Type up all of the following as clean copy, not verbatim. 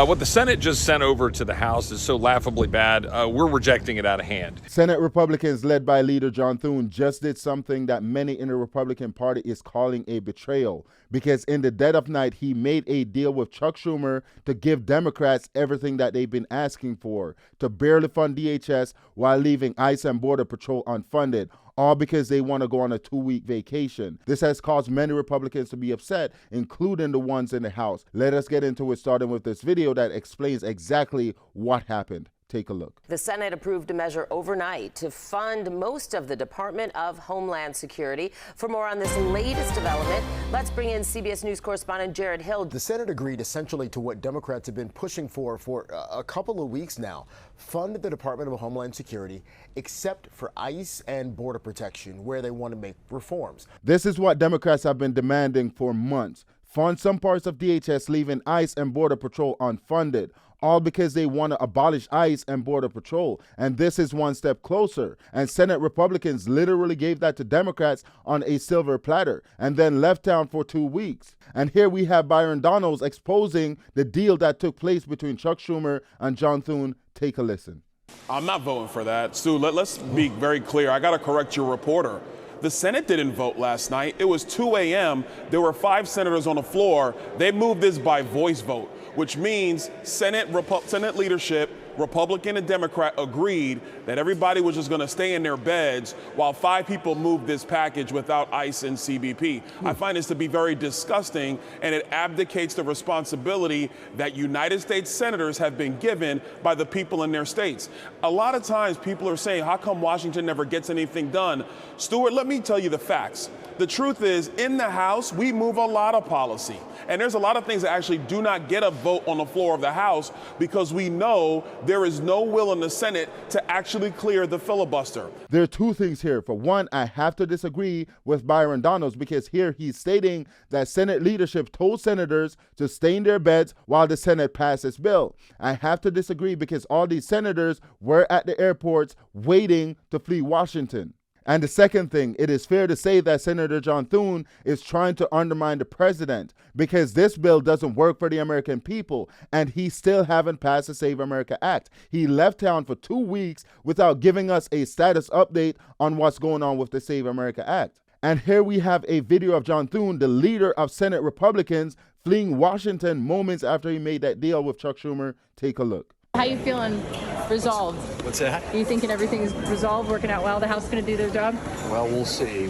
What the Senate just sent over to the House is so laughably bad, we're rejecting it out of hand. Senate Republicans led by leader John Thune just did something that many in the Republican Party is calling a betrayal, because in the dead of night, he made a deal with Chuck Schumer to give Democrats everything that they've been asking for, to barely fund DHS while leaving ICE and Border Patrol unfunded, all because they want to go on a 2-week vacation. This has caused many Republicans to be upset, including the ones in the House. Let us get into it, starting with this video that explains exactly what happened. Take a look. The Senate approved a measure overnight to fund most of the Department of Homeland Security. For more on this latest development, let's bring in CBS News correspondent Jared Hill. The Senate agreed essentially to what Democrats have been pushing for a couple of weeks now. Fund the Department of Homeland Security, except for ICE and Border Protection, where they want to make reforms. This is what Democrats have been demanding for months. Fund some parts of DHS, leaving ICE and Border Patrol unfunded, all because they want to abolish ICE and Border Patrol. And this is one step closer. And Senate Republicans literally gave that to Democrats on a silver platter and then left town for 2 weeks. And here we have Byron Donalds exposing the deal that took place between Chuck Schumer and John Thune. Take a listen. I'm not voting for that. Stu, let's be very clear. I got to correct your reporter. The Senate didn't vote last night. It was 2 a.m. There were 5 senators on the floor. They moved this by voice vote, which means Senate leadership, Republican and Democrat, agreed that everybody was just going to stay in their beds while 5 people moved this package without ICE and CBP. I find this to be very disgusting, and it abdicates the responsibility that United States senators have been given by the people in their states. A lot of times people are saying, how come Washington never gets anything done? Stuart, let me tell you the facts. The truth is, in the House, we move a lot of policy. And there's a lot of things that actually do not get a vote on the floor of the House because we know there is no will in the Senate to actually clear the filibuster. There are 2 things here. For one, I have to disagree with Byron Donalds, because here he's stating that Senate leadership told senators to stay in their beds while the Senate passed this bill. I have to disagree because all these senators were at the airports waiting to flee Washington. And the second thing, it is fair to say that Senator John Thune is trying to undermine the president, because this bill doesn't work for the American people, and he still haven't passed the Save America Act. He left town for 2 weeks without giving us a status update on what's going on with the Save America Act. And here we have a video of John Thune, the leader of Senate Republicans, fleeing Washington moments after he made that deal with Chuck Schumer. Take a look. How you feeling? Resolved? What's that? Are you thinking everything's resolved, working out well? The House is going to do their job? Well, we'll see.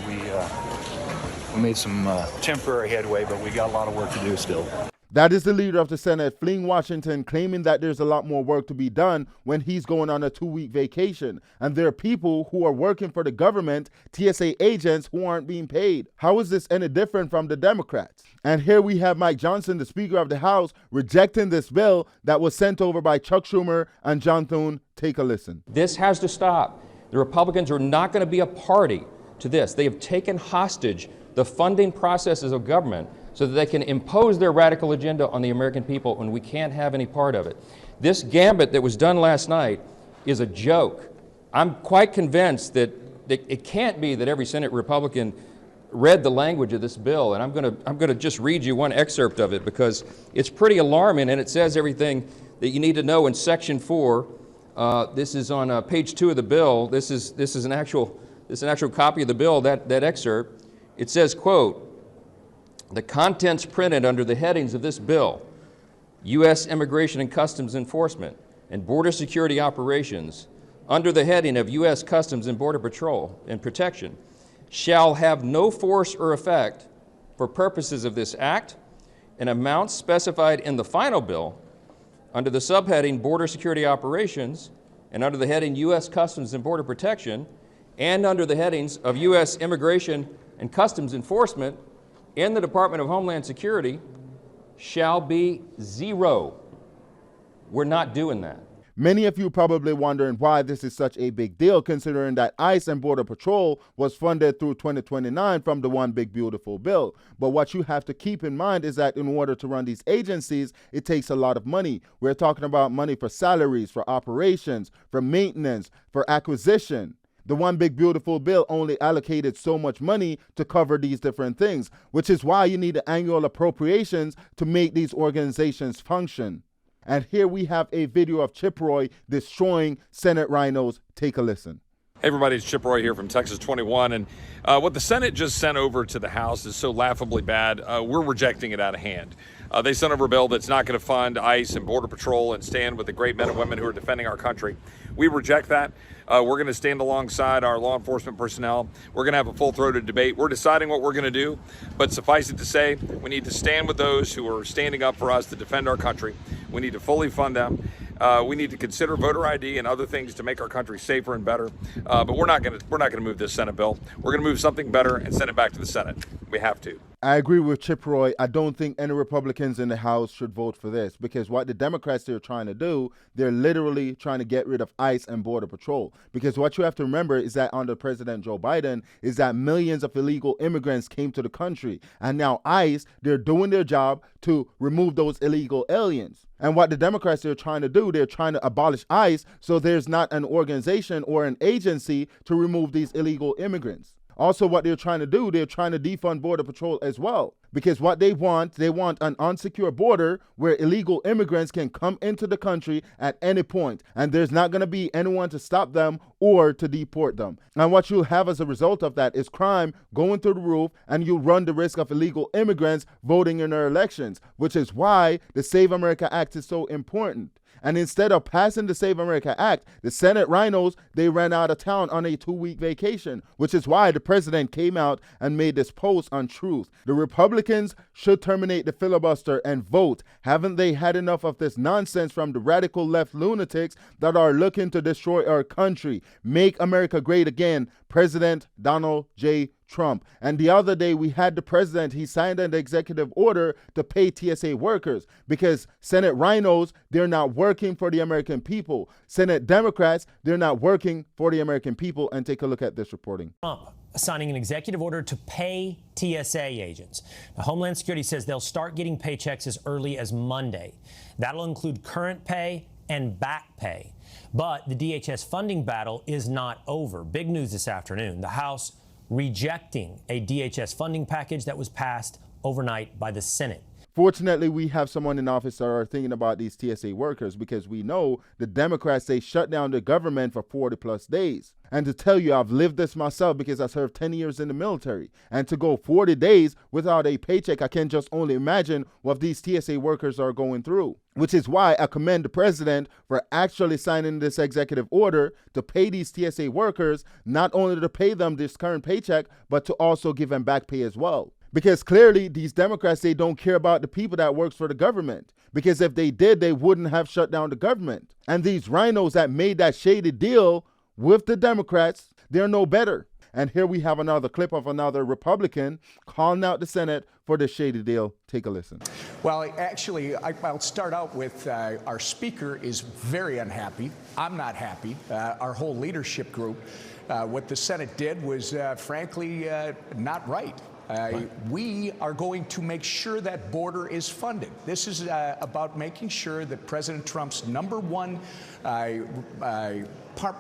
We made some temporary headway, but we got a lot of work to do still. That is the leader of the Senate fleeing Washington, claiming that there's a lot more work to be done when he's going on a 2-week vacation. And there are people who are working for the government, TSA agents, who aren't being paid. How is this any different from the Democrats? And here we have Mike Johnson, the Speaker of the House, rejecting this bill that was sent over by Chuck Schumer and John Thune. Take a listen. This has to stop. The Republicans are not going to be a party to this. They have taken hostage the funding processes of government so that they can impose their radical agenda on the American people, and we can't have any part of it. This gambit that was done last night is a joke. I'm quite convinced that it can't be that every Senate Republican read the language of this bill, and I'm going to just read you one excerpt of it because it's pretty alarming, and it says everything that you need to know in Section 4. This is on page 2 of the bill. This is an actual copy of the bill. That excerpt. It says, quote, "The contents printed under the headings of this bill, U.S. Immigration and Customs Enforcement and Border Security Operations, under the heading of U.S. Customs and Border Patrol and Protection, shall have no force or effect for purposes of this Act, and amounts specified in the final bill under the subheading Border Security Operations and under the heading U.S. Customs and Border Protection and under the headings of U.S. Immigration and Customs Enforcement in the Department of Homeland Security shall be 0. We're not doing that. Many of you probably wondering why this is such a big deal, considering that ICE and Border Patrol was funded through 2029 from the One Big Beautiful Bill. But what you have to keep in mind is that in order to run these agencies, it takes a lot of money. We're talking about money for salaries, for operations, for maintenance, for acquisition. The One Big Beautiful Bill only allocated so much money to cover these different things, which is why you need the annual appropriations to make these organizations function. And here we have a video of Chip Roy destroying Senate RINOs. Take a listen. Hey everybody, it's Chip Roy here from Texas 21, and what the Senate just sent over to the House is so laughably bad, we're rejecting it out of hand. They sent over a bill that's not going to fund ICE and Border Patrol and stand with the great men and women who are defending our country. We reject that. We're going to stand alongside our law enforcement personnel. We're going to have a full-throated debate. We're deciding what we're going to do, but suffice it to say, we need to stand with those who are standing up for us to defend our country. We need to fully fund them. We need to consider voter ID and other things to make our country safer and better. But we're not going to move this Senate bill. We're going to move something better and send it back to the Senate. We have to. I agree with Chip Roy. I don't think any Republicans in the House should vote for this, because what the Democrats are trying to do, they're literally trying to get rid of ICE and Border Patrol. Because what you have to remember is that under President Joe Biden is that millions of illegal immigrants came to the country. And now ICE, they're doing their job to remove those illegal aliens. And what the Democrats are trying to do, they're trying to abolish ICE so there's not an organization or an agency to remove these illegal immigrants. Also, what they're trying to do, they're trying to defund Border Patrol as well. Because what they want an unsecure border where illegal immigrants can come into the country at any point, and there's not going to be anyone to stop them or to deport them. And what you'll have as a result of that is crime going through the roof, and you'll run the risk of illegal immigrants voting in their elections, which is why the Save America Act is so important. And instead of passing the Save America Act, the Senate RINOs, they ran out of town on a 2-week vacation, which is why the president came out and made this post on Truth. The Republicans should terminate the filibuster and vote. Haven't they had enough of this nonsense from the radical left lunatics that are looking to destroy our country? Make America great again, President Donald J. Trump. And the other day we had the president, he signed an executive order to pay TSA workers, because Senate RINOs, they're not working for the American people. Senate Democrats, they're not working for the American people. And take a look at this reporting. Trump signing an executive order to pay TSA agents. Now, Homeland Security says they'll start getting paychecks as early as Monday. That'll include current pay and back pay. But the DHS funding battle is not over. Big news this afternoon. The House rejecting a DHS funding package that was passed overnight by the Senate. Fortunately, we have someone in office that are thinking about these TSA workers, because we know the Democrats, they shut down the government for 40 plus days. And to tell you, I've lived this myself because I served 10 years in the military. And to go 40 days without a paycheck, I can just only imagine what these TSA workers are going through. Which is why I commend the president for actually signing this executive order to pay these TSA workers, not only to pay them this current paycheck, but to also give them back pay as well. Because clearly these Democrats, they don't care about the people that works for the government. Because if they did, they wouldn't have shut down the government. And these RINOs that made that shady deal with the Democrats, they're no better. And here we have another clip of another Republican calling out the Senate for the shady deal. Take a listen. Well, actually, I'll start out with our speaker is very unhappy. I'm not happy. Our whole leadership group. What the Senate did was, frankly, not right. We are going to make sure that border is funded. This is about making sure that President Trump's number one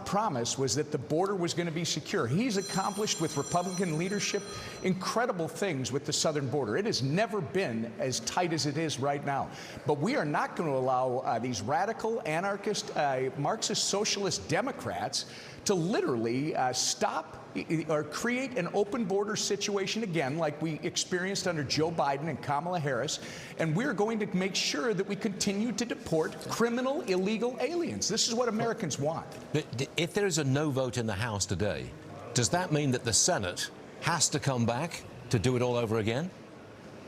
promise was that the border was going to be secure. He's accomplished with Republican leadership incredible things with the southern border. It has never been as tight as it is right now. But we are not going to allow these radical, anarchist, Marxist, socialist Democrats to literally stop or create an open border situation again, like we experienced under Joe Biden and Kamala Harris. And we're going to make sure that we continue to deport criminal, illegal aliens. This is what Americans want. But if there is a no vote in the House today, does that mean that the Senate has to come back to do it all over again?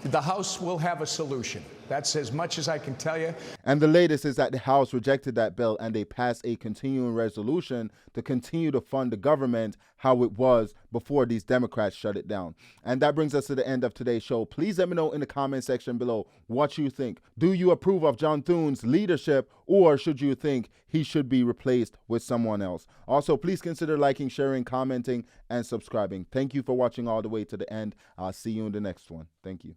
The House will have a solution. That's as much as I can tell you. And the latest is that the House rejected that bill and they passed a continuing resolution to continue to fund the government how it was before these Democrats shut it down. And that brings us to the end of today's show. Please let me know in the comment section below what you think. Do you approve of John Thune's leadership, or should you think he should be replaced with someone else? Also, please consider liking, sharing, commenting, and subscribing. Thank you for watching all the way to the end. I'll see you in the next one. Thank you.